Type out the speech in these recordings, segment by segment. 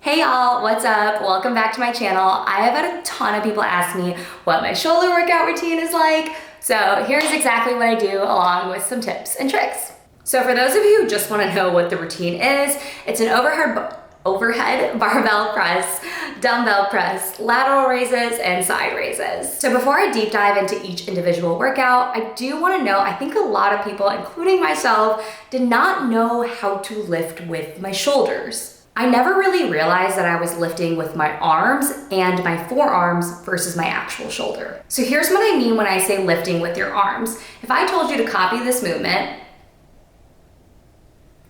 Hey y'all, what's up? Welcome back to my channel. I have had a ton of people ask me what my shoulder workout routine is like. So here's exactly what I do along with some tips and tricks. So for those of you who just want to know what the routine is, it's an overhead barbell press, dumbbell press, lateral raises, and side raises. So before I deep dive into each individual workout, I do want to know, I think a lot of people, including myself, did not know how to lift with my shoulders. I never really realized that I was lifting with my arms and my forearms versus my actual shoulder. So here's what I mean when I say lifting with your arms. If I told you to copy this movement,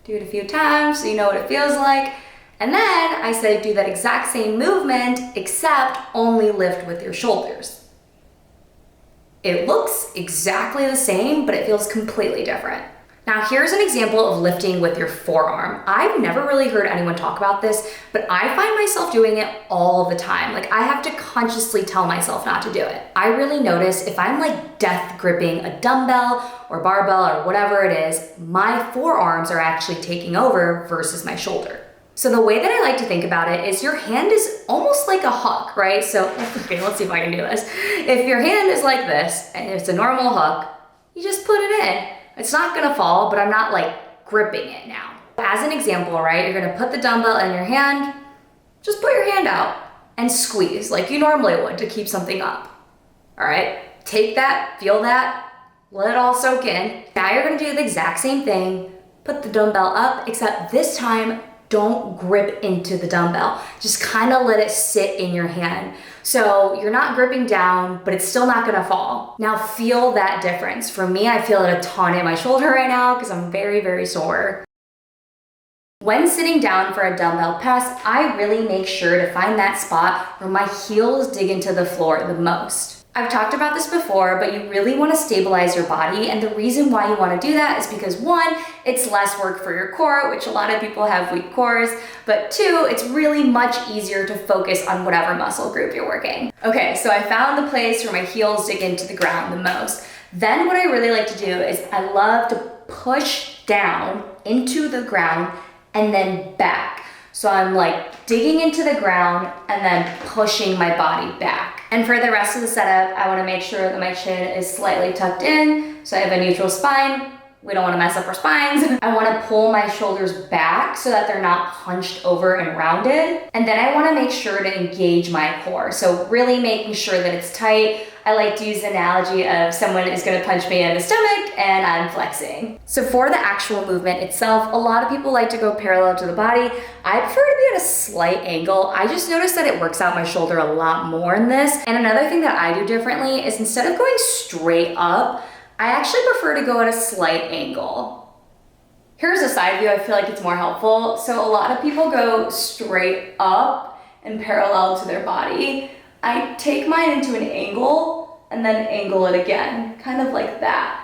do it a few times so you know what it feels like, and then I said do that exact same movement except only lift with your shoulders. It looks exactly the same, but it feels completely different. Now here's an example of lifting with your forearm. I've never really heard anyone talk about this, but I find myself doing it all the time. Like I have to consciously tell myself not to do it. I really notice if I'm like death gripping a dumbbell or barbell or whatever it is, my forearms are actually taking over versus my shoulder. So the way that I like to think about it is your hand is almost like a hook, right? So, okay, let's see if I can do this. If your hand is like this and it's a normal hook, you just put it in. It's not gonna fall, but I'm not like gripping it now. As an example, right, you're gonna put the dumbbell in your hand, just put your hand out and squeeze like you normally would to keep something up. All right, take that, feel that, let it all soak in. Now you're gonna do the exact same thing, put the dumbbell up, except this time, don't grip into the dumbbell. Just kind of let it sit in your hand. So you're not gripping down, but it's still not gonna fall. Now feel that difference. For me, I feel it a ton in my shoulder right now because I'm very, very sore. When sitting down for a dumbbell press, I really make sure to find that spot where my heels dig into the floor the most. I've talked about this before, but you really want to stabilize your body, and the reason why you want to do that is because one, it's less work for your core, which a lot of people have weak cores, but two, it's really much easier to focus on whatever muscle group you're working. Okay, so I found the place where my heels dig into the ground the most. Then what I really like to do is I love to push down into the ground and then back. So I'm like digging into the ground and then pushing my body back. And for the rest of the setup, I wanna make sure that my chin is slightly tucked in, so I have a neutral spine. We don't wanna mess up our spines. I wanna pull my shoulders back so that they're not hunched over and rounded. And then I wanna make sure to engage my core. So really making sure that it's tight. I like to use the analogy of someone is gonna punch me in the stomach and I'm flexing. So for the actual movement itself, a lot of people like to go parallel to the body. I prefer to be at a slight angle. I just noticed that it works out my shoulder a lot more in this. And another thing that I do differently is instead of going straight up, I actually prefer to go at a slight angle. Here's a side view, I feel like it's more helpful. So a lot of people go straight up and parallel to their body. I take mine into an angle and then angle it again, kind of like that.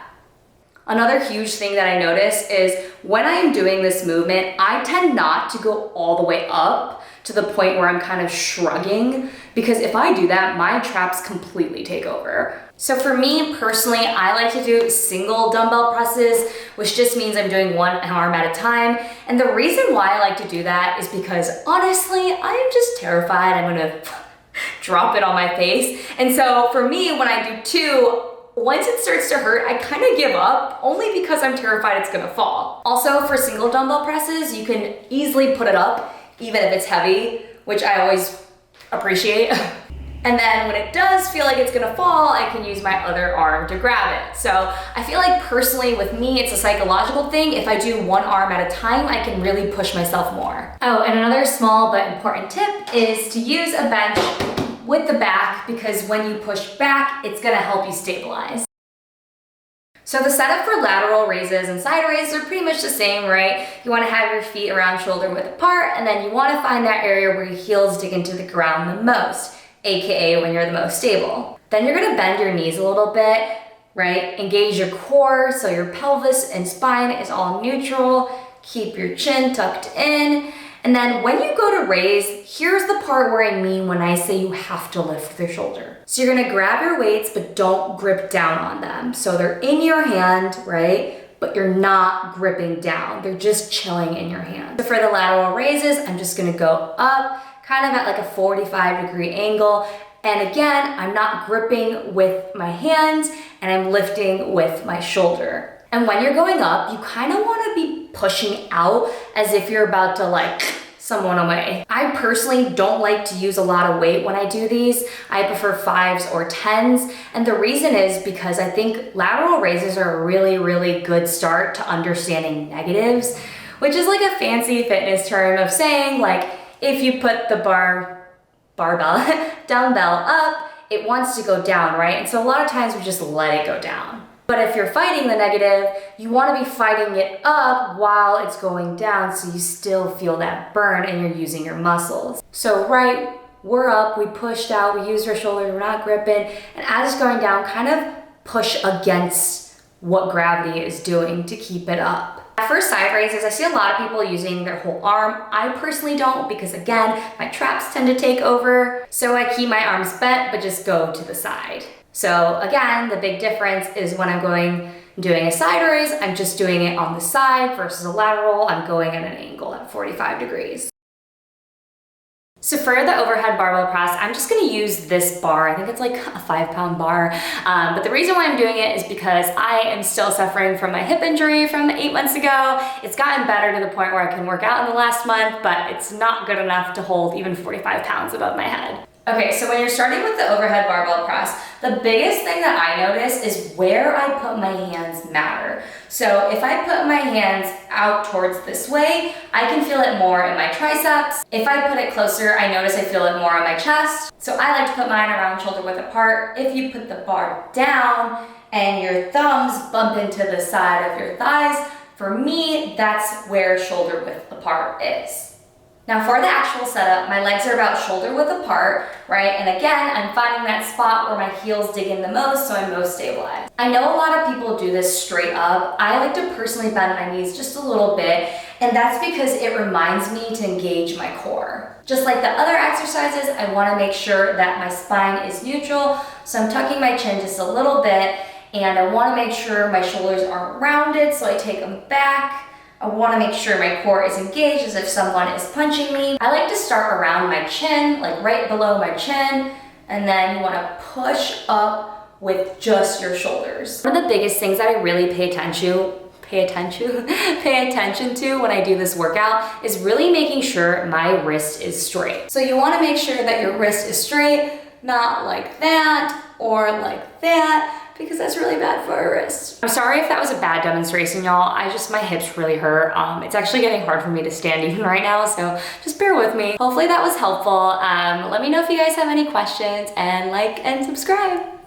Another huge thing that I notice is when I am doing this movement, I tend not to go all the way up to the point where I'm kind of shrugging, because if I do that, my traps completely take over. So for me personally, I like to do single dumbbell presses, which just means I'm doing one arm at a time. And the reason why I like to do that is because honestly, I am just terrified I'm gonna drop it on my face. And so for me, when I do two, once it starts to hurt, I kind of give up, only because I'm terrified it's gonna fall. Also, for single dumbbell presses, you can easily put it up, even if it's heavy, which I always appreciate. And then when it does feel like it's gonna fall, I can use my other arm to grab it. So I feel like personally with me, it's a psychological thing. If I do one arm at a time, I can really push myself more. Oh, and another small but important tip is to use a bench with the back, because when you push back, it's gonna help you stabilize. So the setup for lateral raises and side raises are pretty much the same, right? You wanna have your feet around shoulder width apart, and then you wanna find that area where your heels dig into the ground the most, AKA when you're the most stable. Then you're gonna bend your knees a little bit, right? Engage your core so your pelvis and spine is all neutral. Keep your chin tucked in. And then when you go to raise, here's the part where I mean when I say you have to lift with your shoulder. So you're gonna grab your weights, but don't grip down on them. So they're in your hand, right? but you're not gripping down. They're just chilling in your hand. So for the lateral raises, I'm just gonna go up, kind of at like a 45-degree angle. And again, I'm not gripping with my hands and I'm lifting with my shoulder. And when you're going up, you kind of want to be pushing out as if you're about to like someone away. I personally don't like to use a lot of weight when I do these. I prefer 5s or 10s. And the reason is because I think lateral raises are a really, really good start to understanding negatives, which is like a fancy fitness term of saying like, if you put the barbell, dumbbell up, it wants to go down, right? And so a lot of times we just let it go down. But if you're fighting the negative, you want to be fighting it up while it's going down so you still feel that burn and you're using your muscles. So right, we're up, we pushed out, we used our shoulders, we're not gripping, and as it's going down, kind of push against what gravity is doing to keep it up. For side raises, I see a lot of people using their whole arm. I personally don't because again, my traps tend to take over. So I keep my arms bent, but just go to the side. So again, the big difference is when I'm doing a side raise, I'm just doing it on the side versus a lateral, I'm going at an angle at 45 degrees. So for the overhead barbell press, I'm just gonna use this bar. I think it's like a 5-pound bar. But the reason why I'm doing it is because I am still suffering from my hip injury from 8 months ago. It's gotten better to the point where I can work out in the last month, but it's not good enough to hold even 45 pounds above my head. Okay, so when you're starting with the overhead barbell press, the biggest thing that I notice is where I put my hands matter. So if I put my hands out towards this way, I can feel it more in my triceps. If I put it closer, I notice I feel it more on my chest. So I like to put mine around shoulder width apart. If you put the bar down and your thumbs bump into the side of your thighs, for me, that's where shoulder width apart is. Now for the actual setup, my legs are about shoulder width apart, right? And again, I'm finding that spot where my heels dig in the most, so I'm most stabilized. I know a lot of people do this straight up. I like to personally bend my knees just a little bit, and that's because it reminds me to engage my core. Just like the other exercises, I wanna make sure that my spine is neutral, so I'm tucking my chin just a little bit, and I wanna make sure my shoulders aren't rounded, so I take them back. I want to make sure my core is engaged as if someone is punching me. I like to start around my chin, like right below my chin, and then you want to push up with just your shoulders. One of the biggest things that I really pay attention to when I do this workout is really making sure my wrist is straight. So you want to make sure that your wrist is straight, not like that or like that, because that's really bad for our wrist. I'm sorry if that was a bad demonstration, y'all. My hips really hurt. It's actually getting hard for me to stand even right now, so just bear with me. Hopefully that was helpful. Let me know if you guys have any questions, and like and subscribe.